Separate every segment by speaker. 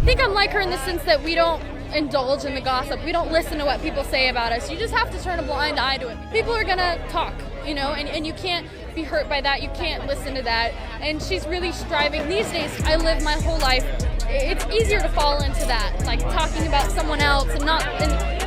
Speaker 1: think I'm like her in the sense that we don't indulge in the gossip. We don't listen to what people say about us. You just have to turn a blind eye to it. People are gonna talk, and you can't be hurt by that. You can't listen to that. And she's really striving. These days, I live my whole life. It's easier to fall into that, like talking about someone else and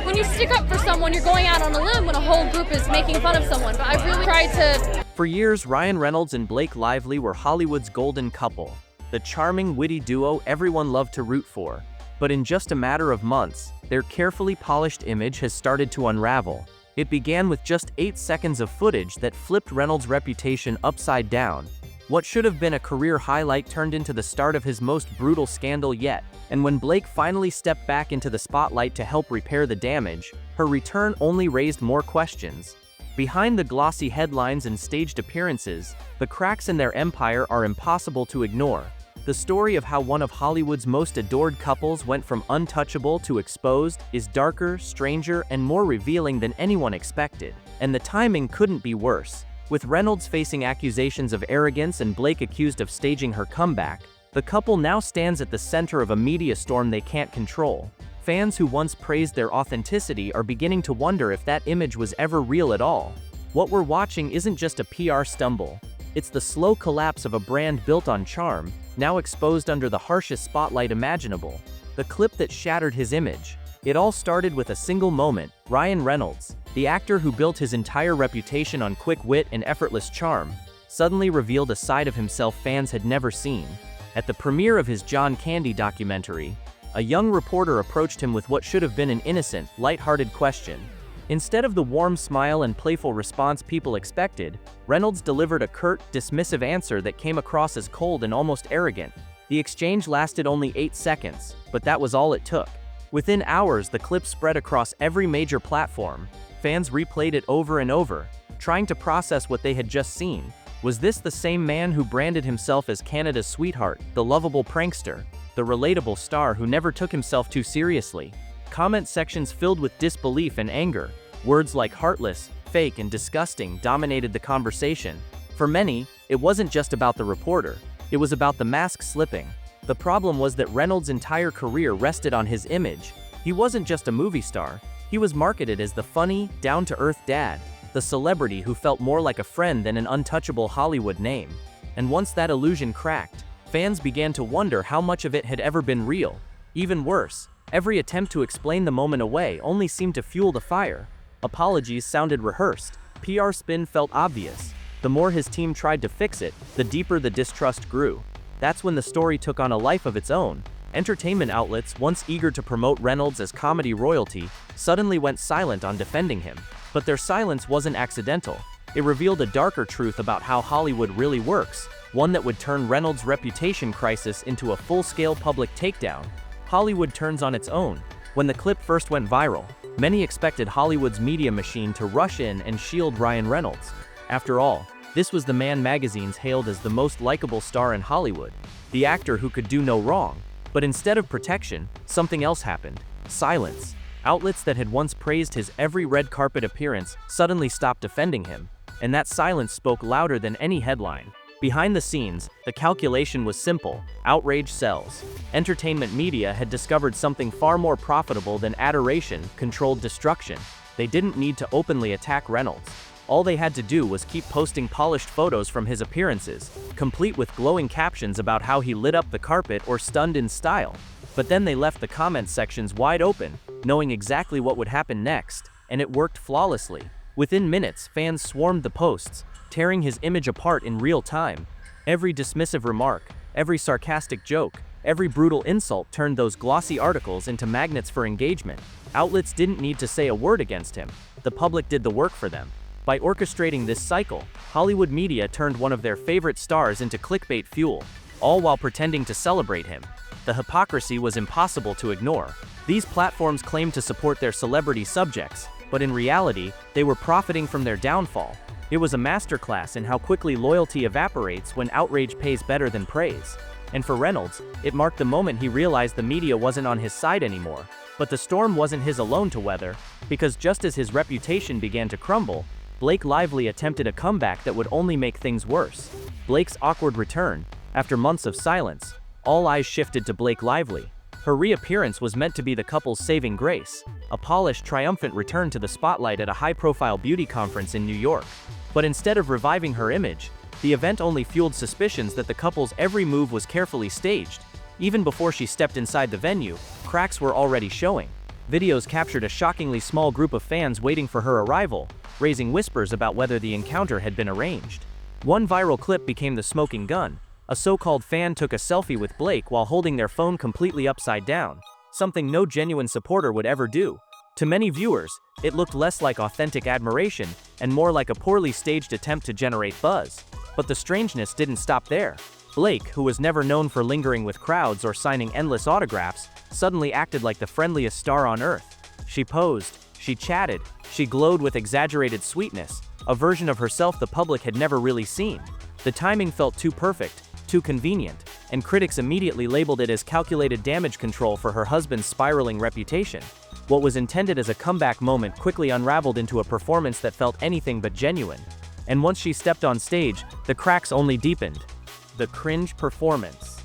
Speaker 1: when you stick up for someone, you're going out on a limb when a whole group is making fun of someone. But I've really tried to.
Speaker 2: For years, Ryan Reynolds and Blake Lively were Hollywood's golden couple, the charming, witty duo everyone loved to root for. But in just a matter of months, their carefully polished image has started to unravel. It began with just 8 seconds of footage that flipped Reynolds' reputation upside down. What should have been a career highlight turned into the start of his most brutal scandal yet. And when Blake finally stepped back into the spotlight to help repair the damage, her return only raised more questions. Behind the glossy headlines and staged appearances, the cracks in their empire are impossible to ignore. The story of how one of Hollywood's most adored couples went from untouchable to exposed is darker, stranger, and more revealing than anyone expected. And the timing couldn't be worse. With Reynolds facing accusations of arrogance and Blake accused of staging her comeback, the couple now stands at the center of a media storm they can't control. Fans who once praised their authenticity are beginning to wonder if that image was ever real at all. What we're watching isn't just a PR stumble. It's the slow collapse of a brand built on charm, now exposed under the harshest spotlight imaginable. The clip that shattered his image. It all started with a single moment. Ryan Reynolds, the actor who built his entire reputation on quick wit and effortless charm, suddenly revealed a side of himself fans had never seen. At the premiere of his John Candy documentary, a young reporter approached him with what should have been an innocent, light-hearted question. Instead of the warm smile and playful response people expected, Reynolds delivered a curt, dismissive answer that came across as cold and almost arrogant. The exchange lasted only 8 seconds, but that was all it took. Within hours, the clip spread across every major platform. Fans replayed it over and over, trying to process what they had just seen. Was this the same man who branded himself as Canada's sweetheart, the lovable prankster, the relatable star who never took himself too seriously? Comment sections filled with disbelief and anger. Words like heartless, fake, and disgusting dominated the conversation. For many, it wasn't just about the reporter. It was about the mask slipping. The problem was that Reynolds' entire career rested on his image. He wasn't just a movie star. He was marketed as the funny, down-to-earth dad, the celebrity who felt more like a friend than an untouchable Hollywood name. And once that illusion cracked, fans began to wonder how much of it had ever been real. Even worse, every attempt to explain the moment away only seemed to fuel the fire. Apologies sounded rehearsed. PR spin felt obvious. The more his team tried to fix it, the deeper the distrust grew. That's when the story took on a life of its own. Entertainment outlets, once eager to promote Reynolds as comedy royalty, suddenly went silent on defending him. But their silence wasn't accidental. It revealed a darker truth about how Hollywood really works, one that would turn Reynolds' reputation crisis into a full-scale public takedown. Hollywood turns on its own. When the clip first went viral, many expected Hollywood's media machine to rush in and shield Ryan Reynolds. After all, this was the man magazines hailed as the most likable star in Hollywood, the actor who could do no wrong. But instead of protection, something else happened. Silence. Outlets that had once praised his every red carpet appearance suddenly stopped defending him, and that silence spoke louder than any headline. Behind the scenes, the calculation was simple: outrage sells. Entertainment media had discovered something far more profitable than adoration: controlled destruction. They didn't need to openly attack Reynolds. All they had to do was keep posting polished photos from his appearances, complete with glowing captions about how he lit up the carpet or stunned in style. But then they left the comment sections wide open, knowing exactly what would happen next, and it worked flawlessly. Within minutes, fans swarmed the posts, tearing his image apart in real time. Every dismissive remark, every sarcastic joke, every brutal insult turned those glossy articles into magnets for engagement. Outlets didn't need to say a word against him. The public did the work for them. By orchestrating this cycle, Hollywood media turned one of their favorite stars into clickbait fuel, all while pretending to celebrate him. The hypocrisy was impossible to ignore. These platforms claimed to support their celebrity subjects, but in reality, they were profiting from their downfall. It was a masterclass in how quickly loyalty evaporates when outrage pays better than praise. And for Reynolds, it marked the moment he realized the media wasn't on his side anymore. But the storm wasn't his alone to weather, because just as his reputation began to crumble, Blake Lively attempted a comeback that would only make things worse. Blake's awkward return. After months of silence, all eyes shifted to Blake Lively. Her reappearance was meant to be the couple's saving grace, a polished, triumphant return to the spotlight at a high-profile beauty conference in New York. But instead of reviving her image, the event only fueled suspicions that the couple's every move was carefully staged. Even before she stepped inside the venue, cracks were already showing. Videos captured a shockingly small group of fans waiting for her arrival, raising whispers about whether the encounter had been arranged. One viral clip became the smoking gun. A so-called fan took a selfie with Blake while holding their phone completely upside down, something no genuine supporter would ever do. To many viewers, it looked less like authentic admiration and more like a poorly staged attempt to generate buzz. But the strangeness didn't stop there. Blake, who was never known for lingering with crowds or signing endless autographs, suddenly acted like the friendliest star on earth. She posed, she chatted, she glowed with exaggerated sweetness, a version of herself the public had never really seen. The timing felt too perfect, too convenient, and critics immediately labeled it as calculated damage control for her husband's spiraling reputation. What was intended as a comeback moment quickly unraveled into a performance that felt anything but genuine. And once she stepped on stage, the cracks only deepened. The cringe performance.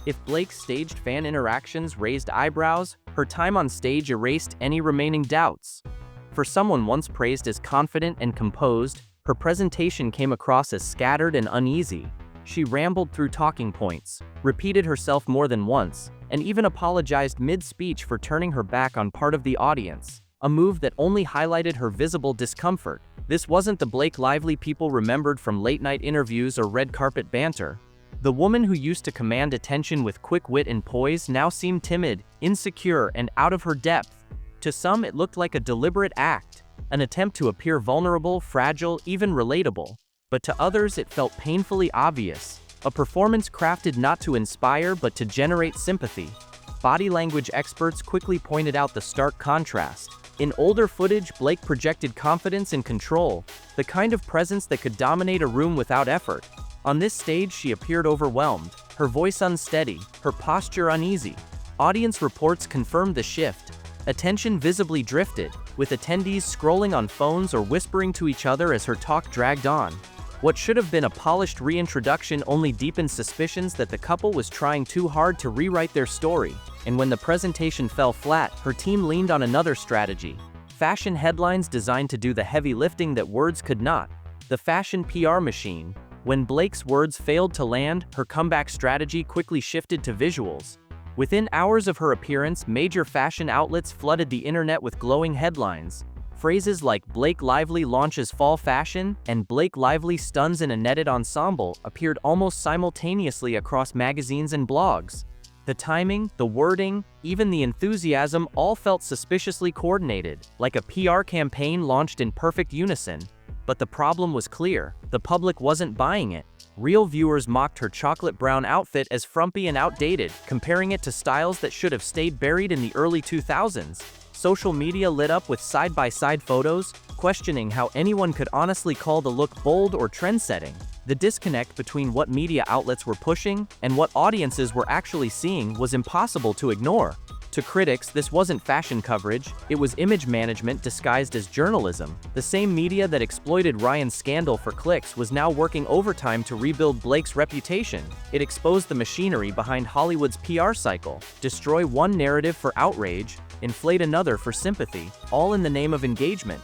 Speaker 2: If Blake's staged fan interactions raised eyebrows, her time on stage erased any remaining doubts. For someone once praised as confident and composed, her presentation came across as scattered and uneasy. She rambled through talking points, repeated herself more than once, and even apologized mid-speech for turning her back on part of the audience, a move that only highlighted her visible discomfort. This wasn't the Blake Lively people remembered from late-night interviews or red carpet banter. The woman who used to command attention with quick wit and poise now seemed timid, insecure, and out of her depth. To some, it looked like a deliberate act, an attempt to appear vulnerable, fragile, even relatable. But to others, it felt painfully obvious, a performance crafted not to inspire but to generate sympathy. Body language experts quickly pointed out the stark contrast. In older footage, Blake projected confidence and control, the kind of presence that could dominate a room without effort. On this stage, she appeared overwhelmed, her voice unsteady, her posture uneasy. Audience reports confirmed the shift. Attention visibly drifted, with attendees scrolling on phones or whispering to each other as her talk dragged on. What should have been a polished reintroduction only deepened suspicions that the couple was trying too hard to rewrite their story. And when the presentation fell flat, her team leaned on another strategy. Fashion headlines designed to do the heavy lifting that words could not. The fashion PR machine. When Blake's words failed to land, her comeback strategy quickly shifted to visuals. Within hours of her appearance, major fashion outlets flooded the internet with glowing headlines. Phrases like "Blake Lively launches fall fashion" and "Blake Lively stuns in a netted ensemble" appeared almost simultaneously across magazines and blogs. The timing, the wording, even the enthusiasm all felt suspiciously coordinated, like a PR campaign launched in perfect unison. But the problem was clear: the public wasn't buying it. Real viewers mocked her chocolate brown outfit as frumpy and outdated, comparing it to styles that should have stayed buried in the early 2000s. Social media lit up with side-by-side photos, questioning how anyone could honestly call the look bold or trend-setting. The disconnect between what media outlets were pushing and what audiences were actually seeing was impossible to ignore. To critics, this wasn't fashion coverage, it was image management disguised as journalism. The same media that exploited Ryan's scandal for clicks was now working overtime to rebuild Blake's reputation. It exposed the machinery behind Hollywood's PR cycle, destroy one narrative for outrage, inflate another for sympathy, all in the name of engagement.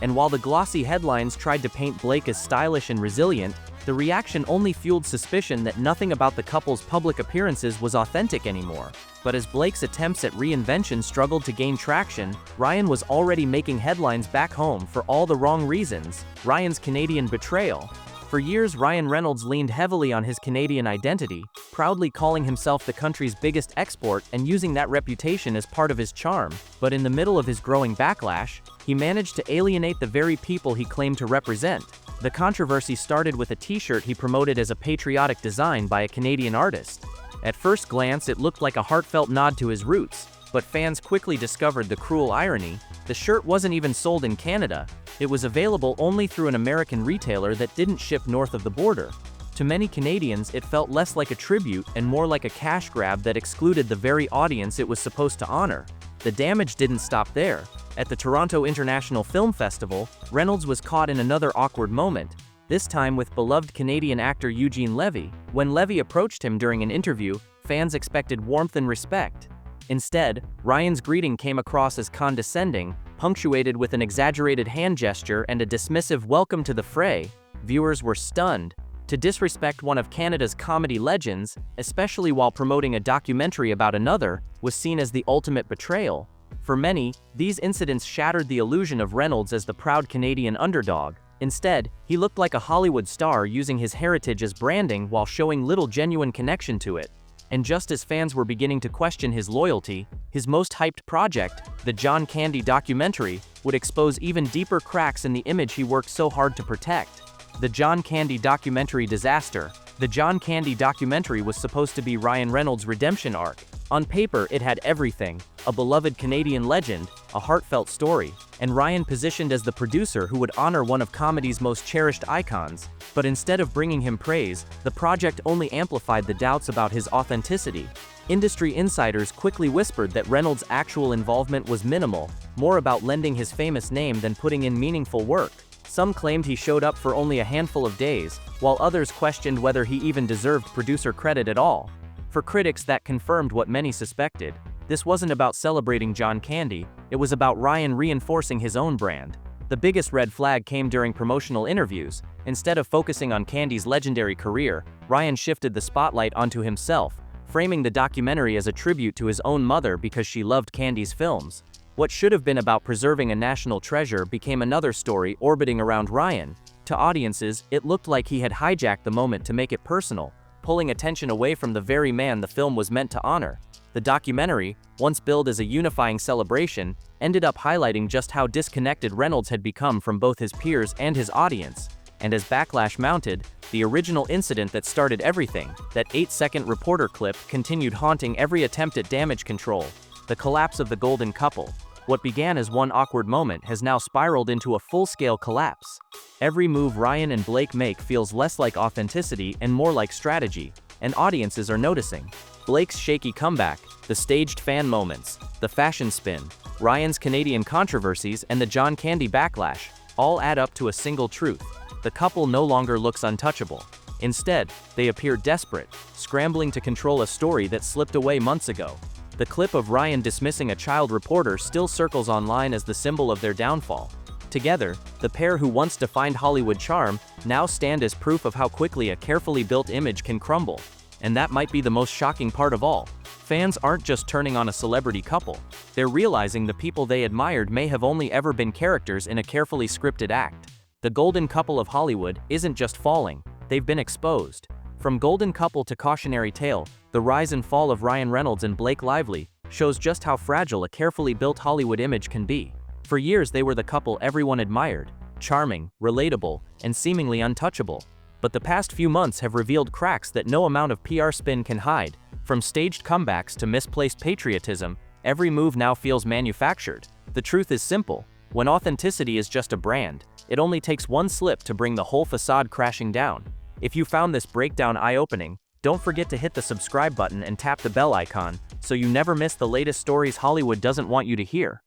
Speaker 2: And while the glossy headlines tried to paint Blake as stylish and resilient, the reaction only fueled suspicion that nothing about the couple's public appearances was authentic anymore. But as Blake's attempts at reinvention struggled to gain traction, Ryan was already making headlines back home for all the wrong reasons. Ryan's Canadian betrayal. For years, Ryan Reynolds leaned heavily on his Canadian identity, proudly calling himself the country's biggest export and using that reputation as part of his charm. But in the middle of his growing backlash, he managed to alienate the very people he claimed to represent. The controversy started with a t-shirt he promoted as a patriotic design by a Canadian artist. At first glance, it looked like a heartfelt nod to his roots, but fans quickly discovered the cruel irony. The shirt wasn't even sold in Canada. It was available only through an American retailer that didn't ship north of the border. To many Canadians, it felt less like a tribute and more like a cash grab that excluded the very audience it was supposed to honor. The damage didn't stop there. At the Toronto International Film Festival, Reynolds was caught in another awkward moment, this time with beloved Canadian actor Eugene Levy. When Levy approached him during an interview, fans expected warmth and respect. Instead, Ryan's greeting came across as condescending, punctuated with an exaggerated hand gesture and a dismissive welcome to the fray. Viewers were stunned. To disrespect one of Canada's comedy legends, especially while promoting a documentary about another, was seen as the ultimate betrayal. For many, these incidents shattered the illusion of Reynolds as the proud Canadian underdog. Instead, he looked like a Hollywood star using his heritage as branding while showing little genuine connection to it. And just as fans were beginning to question his loyalty, his most hyped project, the John Candy documentary, would expose even deeper cracks in the image he worked so hard to protect. The John Candy documentary disaster. The John Candy documentary was supposed to be Ryan Reynolds' redemption arc. On paper, it had everything: a beloved Canadian legend, a heartfelt story, and Ryan positioned as the producer who would honor one of comedy's most cherished icons. But instead of bringing him praise, the project only amplified the doubts about his authenticity. Industry insiders quickly whispered that Reynolds' actual involvement was minimal, more about lending his famous name than putting in meaningful work. Some claimed he showed up for only a handful of days, while others questioned whether he even deserved producer credit at all. For critics, that confirmed what many suspected. This wasn't about celebrating John Candy, it was about Ryan reinforcing his own brand. The biggest red flag came during promotional interviews. Instead of focusing on Candy's legendary career, Ryan shifted the spotlight onto himself, framing the documentary as a tribute to his own mother because she loved Candy's films. What should have been about preserving a national treasure became another story orbiting around Ryan. To audiences, it looked like he had hijacked the moment to make it personal, pulling attention away from the very man the film was meant to honor. The documentary, once billed as a unifying celebration, ended up highlighting just how disconnected Reynolds had become from both his peers and his audience. And as backlash mounted, the original incident that started everything, that 8-second reporter clip, continued haunting every attempt at damage control. The collapse of the golden couple. What began as one awkward moment has now spiraled into a full-scale collapse. Every move Ryan and Blake make feels less like authenticity and more like strategy, and audiences are noticing. Blake's shaky comeback, the staged fan moments, the fashion spin, Ryan's Canadian controversies, and the John Candy backlash all add up to a single truth: the couple no longer looks untouchable. Instead, they appear desperate, scrambling to control a story that slipped away months ago. The clip of Ryan dismissing a child reporter still circles online as the symbol of their downfall. Together, the pair who once defined Hollywood charm now stand as proof of how quickly a carefully built image can crumble. And that might be the most shocking part of all. Fans aren't just turning on a celebrity couple. They're realizing the people they admired may have only ever been characters in a carefully scripted act. The golden couple of Hollywood isn't just falling, they've been exposed. From golden couple to cautionary tale, the rise and fall of Ryan Reynolds and Blake Lively shows just how fragile a carefully built Hollywood image can be. For years they were the couple everyone admired, charming, relatable, and seemingly untouchable. But the past few months have revealed cracks that no amount of PR spin can hide. From staged comebacks to misplaced patriotism, every move now feels manufactured. The truth is simple: when authenticity is just a brand, it only takes one slip to bring the whole facade crashing down. If you found this breakdown eye-opening, don't forget to hit the subscribe button and tap the bell icon so you never miss the latest stories Hollywood doesn't want you to hear.